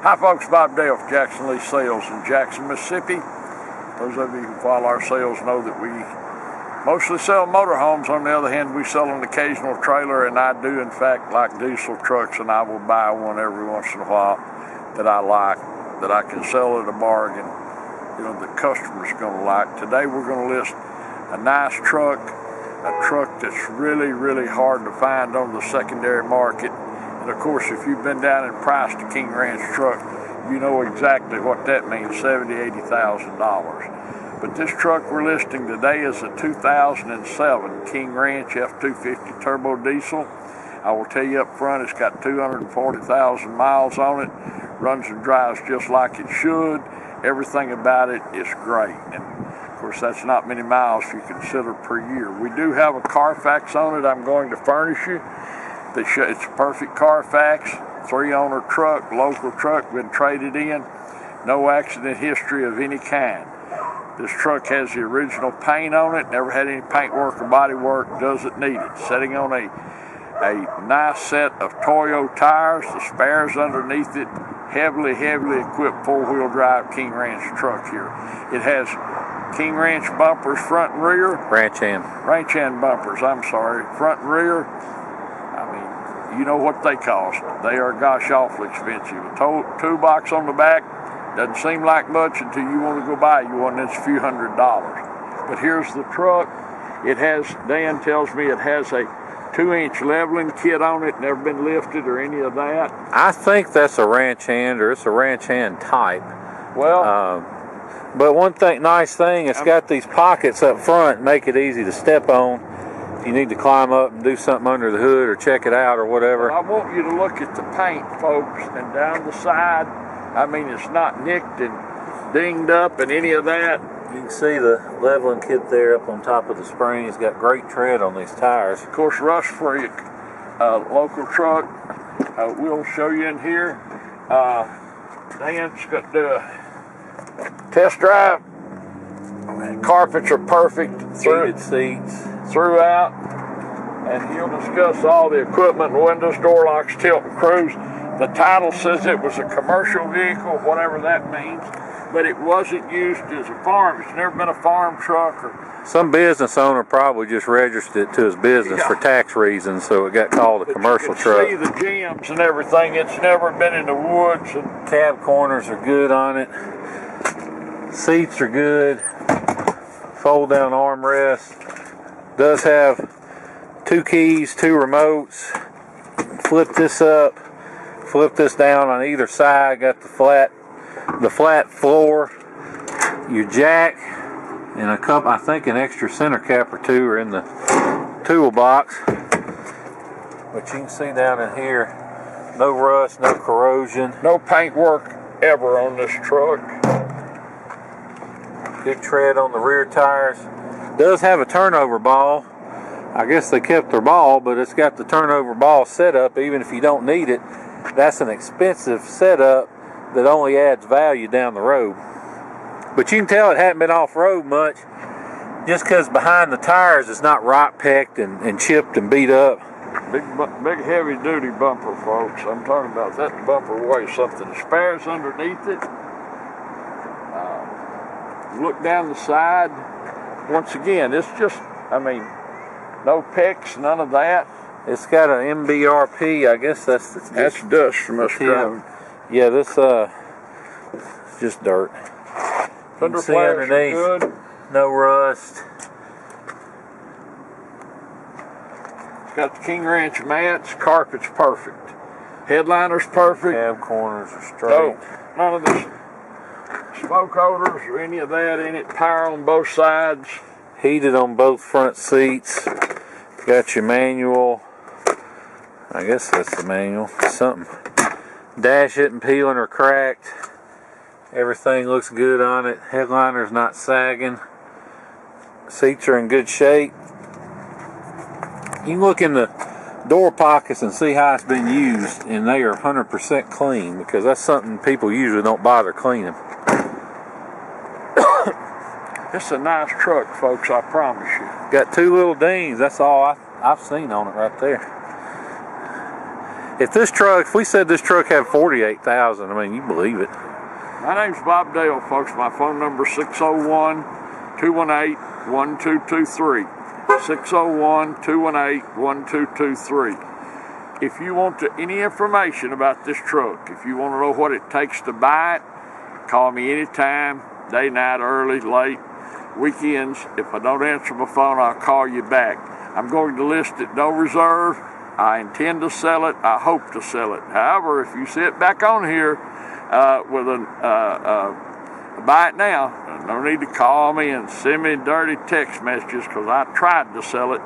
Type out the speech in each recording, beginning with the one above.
Hi folks, Bob Dale for Jackson Lee Sales in Jackson, Mississippi. Those of you who follow our sales know that we mostly sell motorhomes. On the other hand, we sell an occasional trailer, and I do in fact like diesel trucks, and I will buy one every once in a while that I like, that I can sell at a bargain, you know, the customer's gonna like. Today we're gonna list a nice truck, a truck that's really, really hard to find on the secondary market. And of course, if you've been down and priced a King Ranch truck, you know exactly what that means, $70,000, $80,000. But this truck we're listing today is a 2007 King Ranch F250 turbo diesel. I will tell you up front, it's got 240,000 miles on it, runs and drives just like it should. Everything about it is great. And of course, that's not many miles you consider per year. We do have a Carfax on it I'm going to furnish you. It's a perfect Carfax, 3-owner truck, local truck, been traded in, no accident history of any kind. This truck has the original paint on it, never had any paint work or body work, doesn't need it. Sitting on a nice set of Toyo tires, the spares underneath it, heavily equipped 4-wheel drive King Ranch truck here. It has King Ranch bumpers front and rear. Ranch hand bumpers, I'm sorry, front and rear. You know what they cost. They are gosh awfully expensive. A toolbox on the back doesn't seem like much until you want to go buy you one that's a few $100s. But here's the truck. It has, Dan tells me it has a 2-inch leveling kit on it, never been lifted or any of that. I think that's a ranch hand, or it's a ranch hand type. Well, but one nice thing, it's got these pockets up front, make it easy to step on. If you need to climb up and do something under the hood or check it out or whatever. I want you to look at the paint, folks, and down the side. I mean, it's not nicked and dinged up and any of that. You can see the leveling kit there up on top of the spring. It's got great tread on these tires. Of course, rust-free local truck. We'll show you in here. Dan's got to do a test drive. Carpets are perfect. Heated seats. Throughout, and he'll discuss all the equipment, windows, door locks, tilt and cruise. The title says it was a commercial vehicle, whatever that means, but it wasn't used as a farm. It's never been a farm truck. Or some business owner probably just registered it to his business for tax reasons, so it got called a commercial truck. You can see the jams and everything. It's never been in the woods. And cab corners are good on it. Seats are good. Fold down armrest. Does have 2 keys, 2 remotes. Flip this up, flip this down on either side. Got the flat floor. Your jack and a couple, I think an extra center cap or 2 are in the toolbox. But you can see down in here, no rust, no corrosion, no paint work ever on this truck. Good tread on the rear tires. Does have a turnover ball. I guess they kept their ball, but it's got the turnover ball setup. Even if you don't need it, that's an expensive setup that only adds value down the road. But you can tell it hadn't been off-road much, just because behind the tires it's not rock pecked and chipped and beat up. Big heavy duty bumper, folks. I'm talking about that bumper weighs something. The spares underneath it. Look down the side. Once again, it's just, I mean, no pecks, none of that. It's got an MBRP, I guess that's dust from us driving. Yeah, this just dirt. Fender flares are good. No rust. It's got the King Ranch mats, carpet's perfect. Headliner's perfect. Cab corners are straight. No, none of this smoke odors or any of that in it. Power on both sides. Heated on both front seats. Got your manual. I guess that's the manual. Something. Dash isn't peeling or cracked. Everything looks good on it. Headliner's not sagging. Seats are in good shape. You can look in the door pockets and see how it's been used, and they are 100% clean, because that's something people usually don't bother cleaning. It's a nice truck, folks, I promise you. Got 2 little dings. That's all I've seen on it right there. if we said this truck had 48,000, I mean, you believe it. My name's Bob Dale, folks. My phone number is 601-218-1223. 601-218-1223. If you want any information about this truck, if you want to know what it takes to buy it, call me anytime, day, night, early, late, weekends. If I don't answer my phone, I'll call you back. I'm going to list it no reserve. I intend to sell it. I hope to sell it. However, if you see it back on here with buy it now, no need to call me and send me dirty text messages, because I tried to sell it.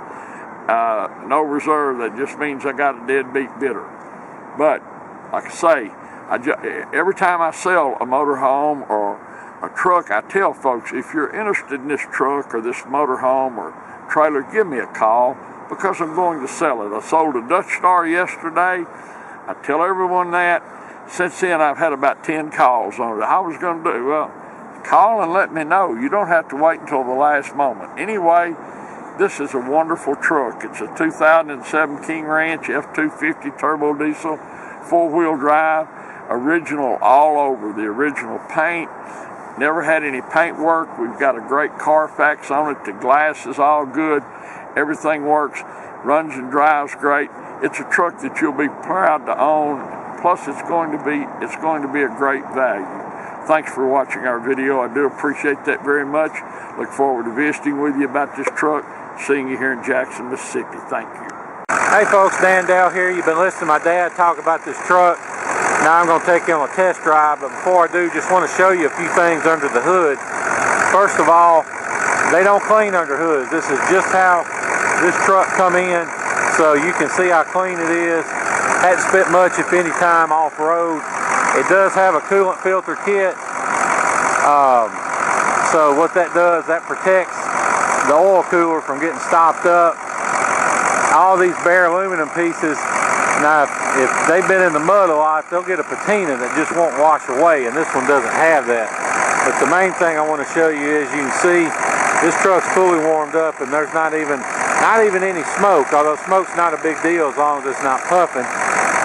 No reserve, that just means I got a deadbeat bidder. But like I say, every time I sell a motorhome or a truck, I tell folks, if you're interested in this truck or this motorhome or trailer, give me a call, because I'm going to sell it. I sold a Dutch Star yesterday. I tell everyone that. Since then, I've had about 10 calls on it. I was going to do, well, call and let me know. You don't have to wait until the last moment. Anyway, this is a wonderful truck. It's a 2007 King Ranch F250 turbo diesel, 4-wheel drive, original all over, the original paint. Never had any paint work. We've got a great Carfax on it. The glass is all good. Everything works, runs and drives great. It's a truck that you'll be proud to own. Plus, it's going to be a great value. Thanks for watching our video. I do appreciate that very much. Look forward to visiting with you about this truck, seeing you here in Jackson, Mississippi. Thank you. Hey folks, Dan Dale here. You've been listening to my dad talk about this truck. Now I'm going to take you on a test drive, but before I do, just want to show you a few things under the hood. First of all, they don't clean under hoods. This is just how this truck come in, so you can see how clean it is. Hadn't spent much, if any, time off-road. It does have a coolant filter kit. So what that does, that protects the oil cooler from getting stopped up. All these bare aluminum pieces, now if they've been in the mud a lot, they'll get a patina that just won't wash away, and this one doesn't have that. But the main thing I want to show you is, you can see this truck's fully warmed up, and there's not even any smoke, although smoke's not a big deal as long as it's not puffing.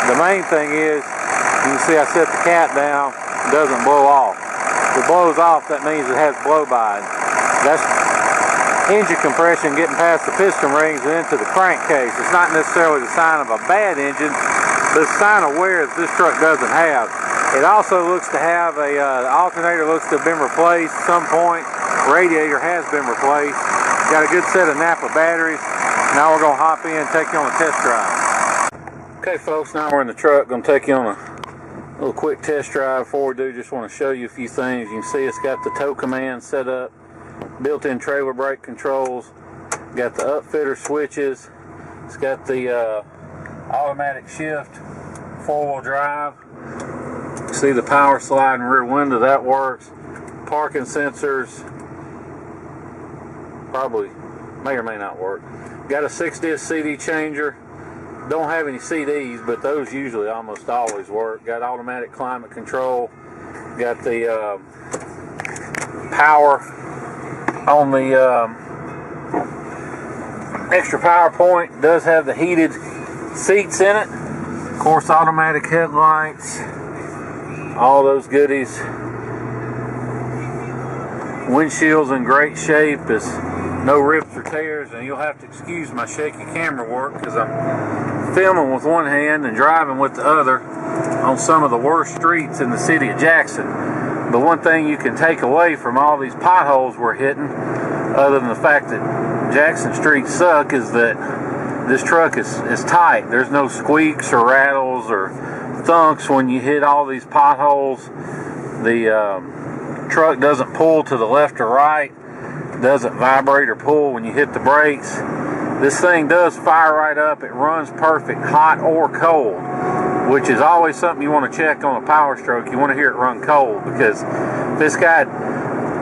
The main thing is, you can see I set the cat down, it doesn't blow off. If it blows off, that means it has blow-by. That's engine compression getting past the piston rings and into the crankcase. It's not necessarily the sign of a bad engine, but it's a sign of wear that this truck doesn't have. It also looks to have the alternator looks to have been replaced at some point. Radiator has been replaced. Got a good set of Napa batteries. Now we're going to hop in and take you on a test drive. Okay folks, now we're in the truck. Going to take you on a little quick test drive. Before we do, just want to show you a few things. You can see it's got the tow command set up, built-in trailer brake controls, got the upfitter switches, it's got the automatic shift, 4-wheel drive. See the power sliding rear window, that works. Parking sensors, probably may or may not work. Got a 6-disc CD changer. Don't have any CDs, but those usually almost always work. Got automatic climate control. Got the power on the extra power point. Does have the heated seats in it. Of course, automatic headlights. All those goodies. Windshield's in great shape. There's no rips or tears, and you'll have to excuse my shaky camera work because I'm filming with one hand and driving with the other on some of the worst streets in the city of Jackson. But one thing you can take away from all these potholes we're hitting, other than the fact that Jackson streets suck, is that this truck is tight. There's no squeaks or rattles or thunks when you hit all these potholes. The truck doesn't pull to the left or right, doesn't vibrate or pull when you hit the brakes. This thing does fire right up. It runs perfect, hot or cold, which is always something you want to check on a Power Stroke. You want to hear it run cold, because if it's got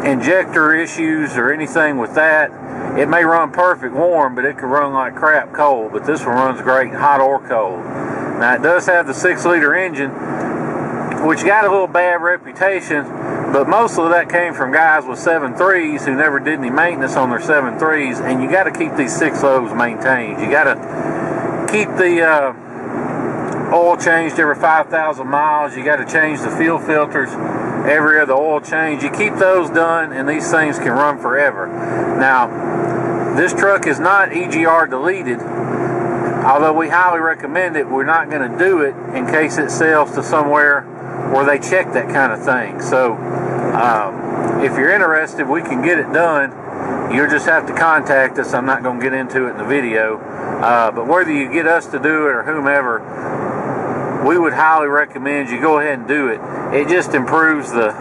injector issues or anything with that, it may run perfect warm, but it could run like crap cold. But this one runs great hot or cold. Now it does have the 6-liter engine, which got a little bad reputation, but most of that came from guys with 7.3s who never did any maintenance on their 7.3s, and you got to keep these 6.0s maintained. You got to keep the oil changed every 5,000 miles. You got to change the fuel filters every other oil change. You keep those done and these things can run forever. Now, this truck is not EGR deleted. Although we highly recommend it, we're not going to do it in case it sells to somewhere where they check that kind of thing. So if you're interested, we can get it done. You'll just have to contact us. I'm not going to get into it in the video. But whether you get us to do it or whomever, we would highly recommend you go ahead and do it. It just improves the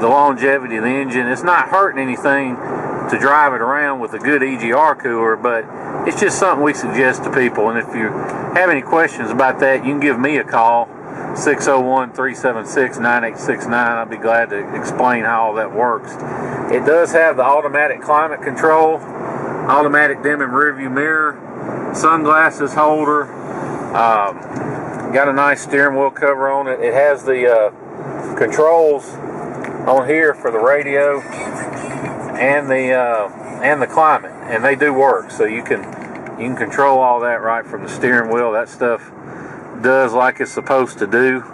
longevity of the engine. It's not hurting anything to drive it around with a good EGR cooler, but it's just something we suggest to people. And if you have any questions about that, you can give me a call, 601-376-9869. I'll be glad to explain how all that works. It does have the automatic climate control, automatic dimming rearview mirror, sunglasses holder, got a nice steering wheel cover on it. It has the controls on here for the radio and the climate, and they do work. So you can control all that right from the steering wheel. That stuff does like it's supposed to do.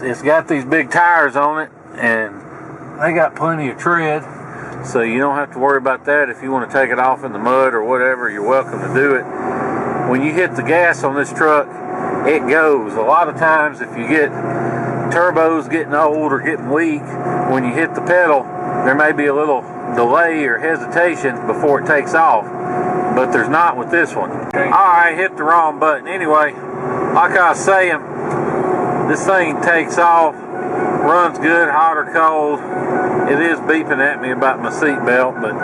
It's got these big tires on it, and they got plenty of tread, so you don't have to worry about that. If you want to take it off in the mud or whatever, you're welcome to do it. When you hit the gas on this truck, it goes. A lot of times if you get turbos getting old or getting weak, when you hit the pedal, there may be a little delay or hesitation before it takes off, but there's not with this one. Alright, hit the wrong button. Anyway, like I was saying, this thing takes off, runs good, hot or cold. It is beeping at me about my seat belt, but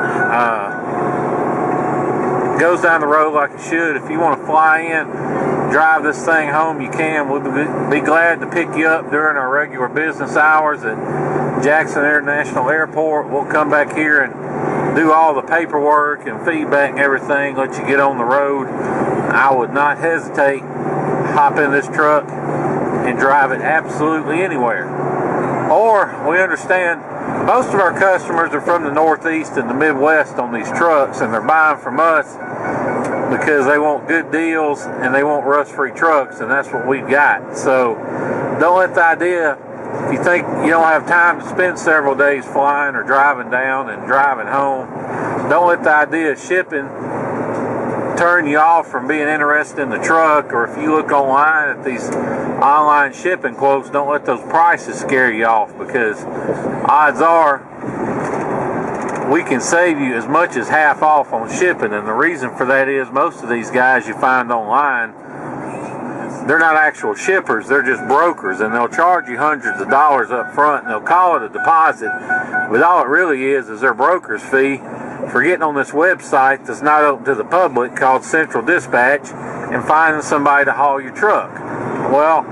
goes down the road like it should. If you want to fly in, drive this thing home, you can. We'll be glad to pick you up during our regular business hours at Jackson International Airport. We'll come back here and do all the paperwork and feedback and everything, let you get on the road. I would not hesitate. Hop in this truck and drive it absolutely anywhere. Or, we understand most of our customers are from the Northeast and the Midwest on these trucks, and they're buying from us because they want good deals and they want rust-free trucks, and that's what we've got. So don't let the idea, if you think you don't have time to spend several days flying or driving down and driving home, don't let the idea of shipping turn you off from being interested in the truck. Or if you look online at these online shipping quotes, don't let those prices scare you off, because odds are we can save you as much as half off on shipping. And the reason for that is most of these guys you find online, they're not actual shippers, they're just brokers, and they'll charge you hundreds of dollars up front, and they'll call it a deposit, but all it really is their broker's fee for getting on this website that's not open to the public called Central Dispatch and finding somebody to haul your truck. Well,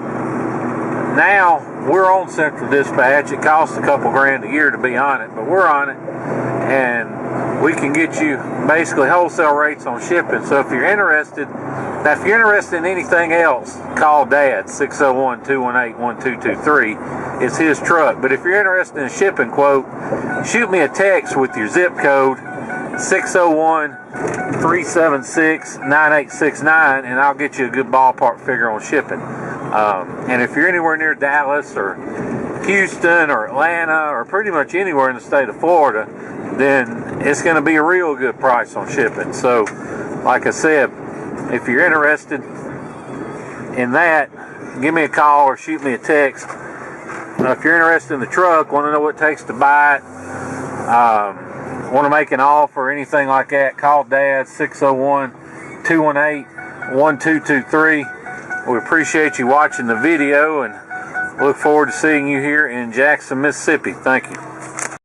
now we're on Central Dispatch. It costs a couple grand a year to be on it, but we're on it, and we can get you basically wholesale rates on shipping. So if you're interested, now if you're interested in anything else, call Dad, 601-218-1223. It's his truck. But if you're interested in a shipping quote, shoot me a text with your zip code, 601-376-9869, and I'll get you a good ballpark figure on shipping. And if you're anywhere near Dallas or Houston or Atlanta or pretty much anywhere in the state of Florida, then it's going to be a real good price on shipping. So, like I said, if you're interested in that, give me a call or shoot me a text. If you're interested in the truck, want to know what it takes to buy it, want to make an offer or anything like that, call Dad, 601-218-1223. We appreciate you watching the video and look forward to seeing you here in Jackson, Mississippi. Thank you.